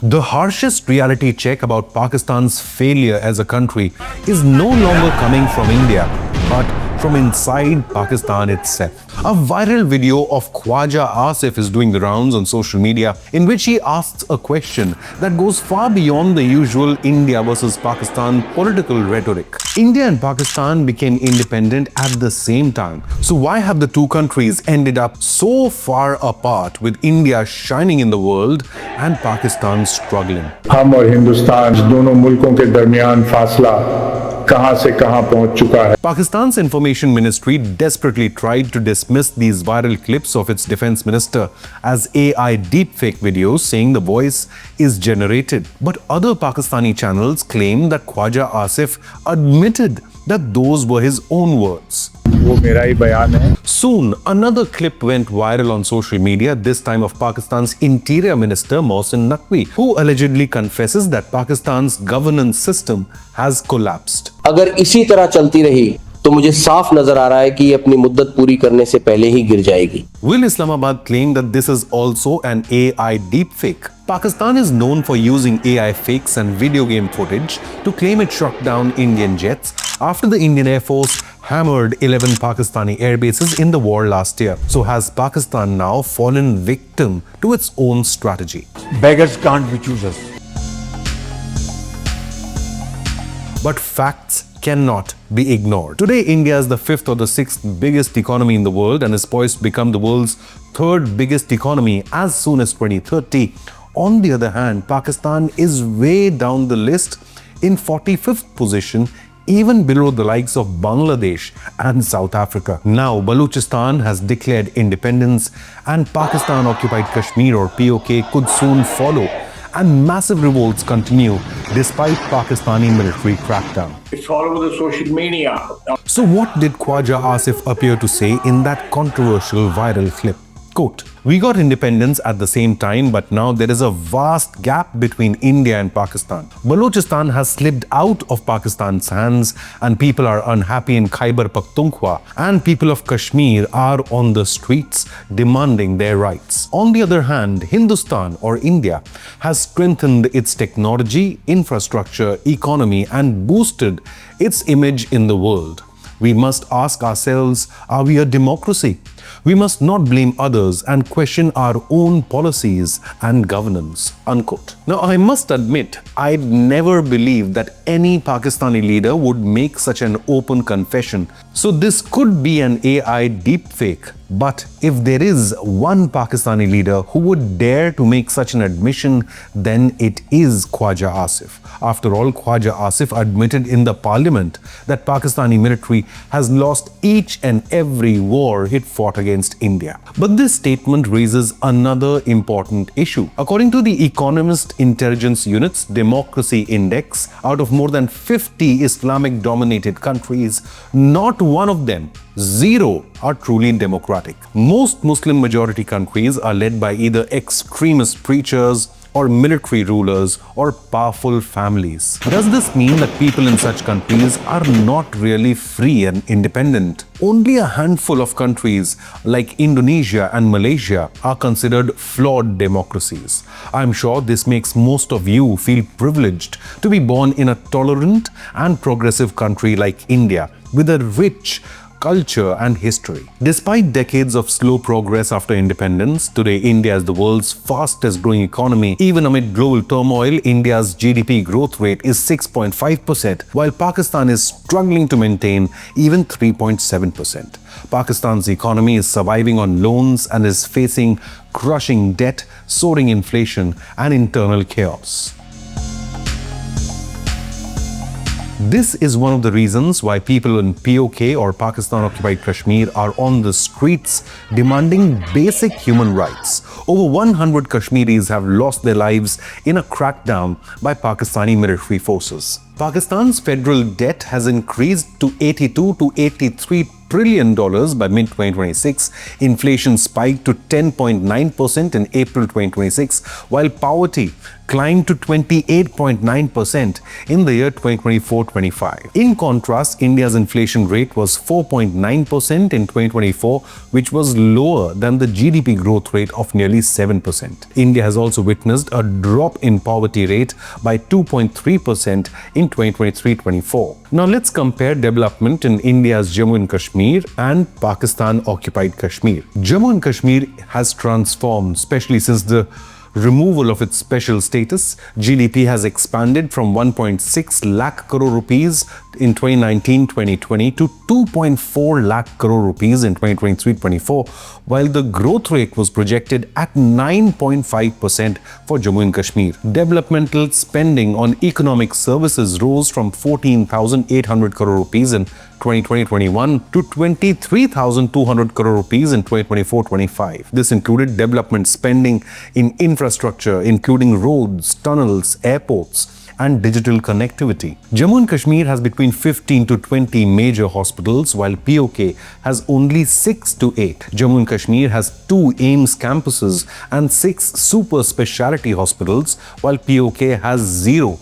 The harshest reality check about Pakistan's failure as a country is no longer coming from India, but from inside Pakistan itself. A viral video of Khawaja Asif is doing the rounds on social media, in which he asks a question that goes far beyond the usual India versus Pakistan political rhetoric. India and Pakistan became independent at the same time. So why have the two countries ended up so far apart, with India shining in the world and Pakistan struggling? हम और हिंदुस्तान दोनों मुल्कों के दरमियान फासला कहां से कहां पहुंच चुका है. Pakistan's Information Ministry desperately tried to dismiss these viral clips of its Defence Minister as AI deepfake videos, saying the voice is generated. But other Pakistani channels claim that Khawaja Asif admitted that those were his own words. वो मेरा ही बयान है. Soon, another clip went viral on social media, this time of Pakistan's Interior Minister Mohsin Naqvi, who allegedly confesses that Pakistan's governance system has collapsed. अगर इसी तरह चलती रही तो मुझे साफ नजर आ रहा है कि ये अपनी मुद्दत पूरी करने से पहले ही गिर जाएगी. Will Islamabad claim that this is also an AI deepfake? Pakistan is known for using AI fakes and video game footage to claim it shot down Indian jets after the Indian Air Force hammered 11 Pakistani air bases in the war last year. So has Pakistan now fallen victim to its own strategy? Beggars can't be choosers. But facts cannot be ignored. Today, India is the fifth or the sixth biggest economy in the world and is poised to become the world's third biggest economy as soon as 2030. On the other hand, Pakistan is way down the list in 45th position, even below the likes of Bangladesh and South Africa. Now, Balochistan has declared independence and Pakistan-occupied Kashmir or POK could soon follow. And massive revolts continue despite Pakistani military crackdown. It's all over the social media. So what did Khawaja Asif appear to say in that controversial viral clip? Quote, "We got independence at the same time, but now there is a vast gap between India and Pakistan. Balochistan has slipped out of Pakistan's hands and people are unhappy in Khyber Pakhtunkhwa, and people of Kashmir are on the streets demanding their rights." On the other hand, Hindustan or India has strengthened its technology, infrastructure, economy and boosted its image in the world. We must ask ourselves, are we a democracy? We must not blame others and question our own policies and governance. Unquote. Now, I must admit, I'd never believed that any Pakistani leader would make such an open confession. So this could be an AI deepfake. But if there is one Pakistani leader who would dare to make such an admission, then it is Khawaja Asif. After all, Khawaja Asif admitted in the parliament that Pakistani military has lost each and every war it fought against India. But this statement raises another important issue. According to the Economist Intelligence Unit's Democracy Index, out of more than 50 Islamic-dominated countries, not one of them, 0, are truly democratic. Most Muslim-majority countries are led by either extremist preachers or military rulers or powerful families. Does this mean that people in such countries are not really free and independent? Only a handful of countries like Indonesia and Malaysia are considered flawed democracies. I'm sure this makes most of you feel privileged to be born in a tolerant and progressive country like India with a rich culture and history. Despite decades of slow progress after independence, today India is the world's fastest growing economy. Even amid global turmoil, India's GDP growth rate is 6.5%, while Pakistan is struggling to maintain even 3.7%. Pakistan's economy is surviving on loans and is facing crushing debt, soaring inflation, and internal chaos. This is one of the reasons why people in POK or Pakistan-occupied Kashmir are on the streets demanding basic human rights. Over 100 Kashmiris have lost their lives in a crackdown by Pakistani military forces. Pakistan's federal debt has increased to $82 to $83 trillion by mid-2026. Inflation spiked to 10.9% in April 2026, while poverty climbed to 28.9% in the year 2024-25. In contrast, India's inflation rate was 4.9% in 2024, which was lower than the GDP growth rate of nearly 7%. India has also witnessed a drop in poverty rate by 2.3% in 2023-24. Now let's compare development in India's Jammu and Kashmir and Pakistan-occupied Kashmir. Jammu and Kashmir has transformed, especially since the removal of its special status. GDP has expanded from 1.6 lakh crore rupees in 2019-2020 to 2.4 lakh crore rupees in 2023-24, while the growth rate was projected at 9.5% for Jammu and Kashmir. Developmental spending on economic services rose from 14,800 crore rupees in 2020-21 to 23,200 crore rupees in 2024-25. This included development spending in infrastructure, including roads, tunnels, airports, and digital connectivity. Jammu and Kashmir has between 15 to 20 major hospitals, while POK has only 6 to 8. Jammu and Kashmir has 2 AIIMS campuses and 6 super specialty hospitals, while POK has 0.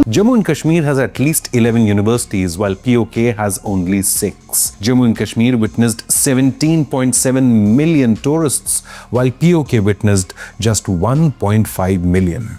Jammu and Kashmir has at least 11 universities, while POK has only 6. Jammu and Kashmir witnessed 17.7 million tourists, while POK witnessed just 1.5 million.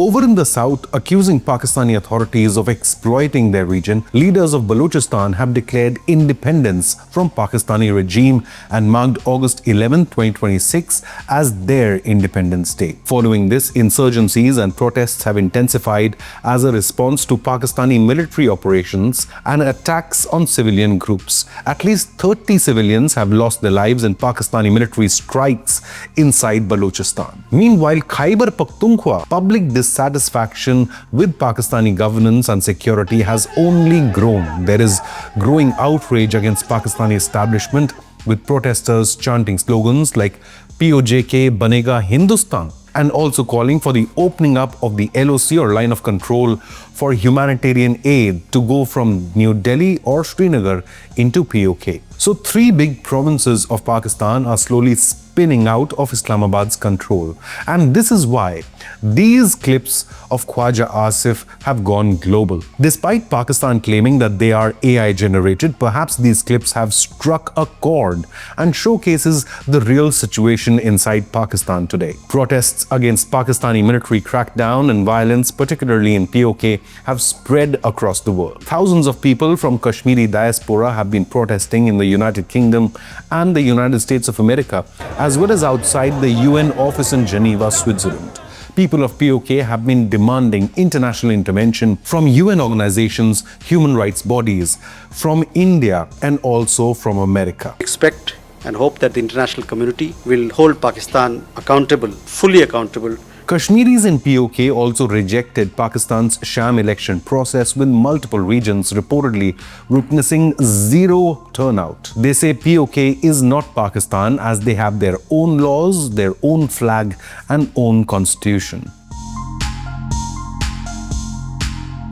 Over in the south, accusing Pakistani authorities of exploiting their region, leaders of Balochistan have declared independence from Pakistani regime and marked August 11, 2026 as their Independence Day. Following this, insurgencies and protests have intensified as a response to Pakistani military operations and attacks on civilian groups. At least 30 civilians have lost their lives in Pakistani military strikes inside Balochistan. Meanwhile, Khyber Pakhtunkhwa, public dissatisfaction with Pakistani governance and security has only grown. There is growing outrage against Pakistani establishment, with protesters chanting slogans like POJK Banega Hindustan, and also calling for the opening up of the LOC or line of control for humanitarian aid to go from New Delhi or Srinagar into POK. So 3 big provinces of Pakistan are slowly spinning out of Islamabad's control. And this is why these clips of Khawaja Asif have gone global. Despite Pakistan claiming that they are AI generated, perhaps these clips have struck a chord and showcases the real situation inside Pakistan today. Protests against Pakistani military crackdown and violence, particularly in POK, have spread across the world. Thousands of people from Kashmiri diaspora have been protesting in the United Kingdom and the United States of America, as well as outside the UN office in Geneva, Switzerland. People of POK have been demanding international intervention from UN organizations, human rights bodies, from India and also from America. Expect and hope that the international community will hold Pakistan accountable, fully accountable. Kashmiris in POK also rejected Pakistan's sham election process, with multiple regions reportedly witnessing zero turnout. They say POK is not Pakistan as they have their own laws, their own flag and own constitution.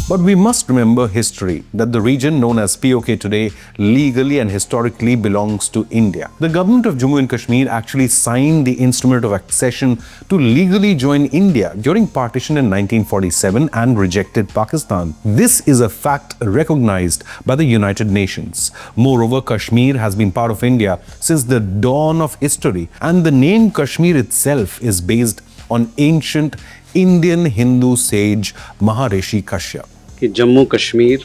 But we must remember history, that the region known as POK today legally and historically belongs to India. The government of Jammu and Kashmir actually signed the Instrument of Accession to legally join India during partition in 1947 and rejected Pakistan. This is a fact recognized by the United Nations. Moreover, Kashmir has been part of India since the dawn of history, and the name Kashmir itself is based on ancient Indian Hindu sage Maharishi Kashyap. कि जम्मू कश्मीर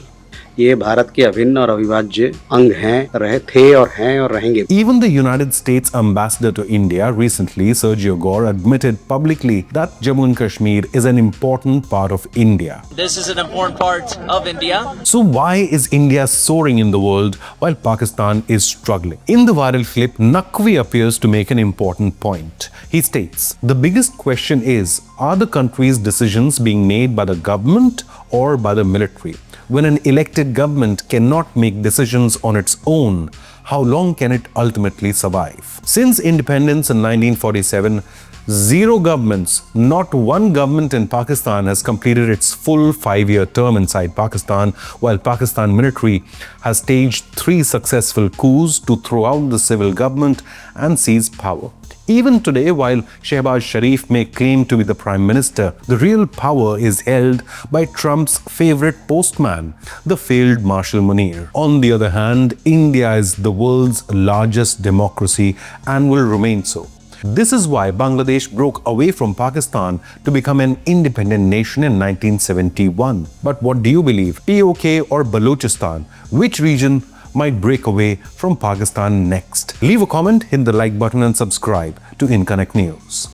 ये भारत के अभिन्न और अविभाज्य अंग हैं, रहे थे और हैं और रहेंगे. Even the United States ambassador to India recently, Sergio Gore, admitted publicly that Jammu and Kashmir is an important part of India. This is an important part of India. So why is India soaring in the world while Pakistan is struggling? In the viral clip, Naqvi appears to make an important point. He states, the biggest question is, are the country's decisions being made by the government or by the military. When an elected government cannot make decisions on its own, how long can it ultimately survive? Since independence in 1947, zero governments, not one government in Pakistan has completed its full 5-year term inside Pakistan, while Pakistan military has staged 3 successful coups to throw out the civil government and seize power. Even today, while Shehbaz Sharif may claim to be the Prime Minister, the real power is held by Trump's favorite postman, the failed Marshal Munir. On the other hand, India is the world's largest democracy and will remain so. This is why Bangladesh broke away from Pakistan to become an independent nation in 1971. But what do you believe? POK or Balochistan? Which region might break away from Pakistan next? Leave a comment, hit the like button and subscribe to Inconnect News.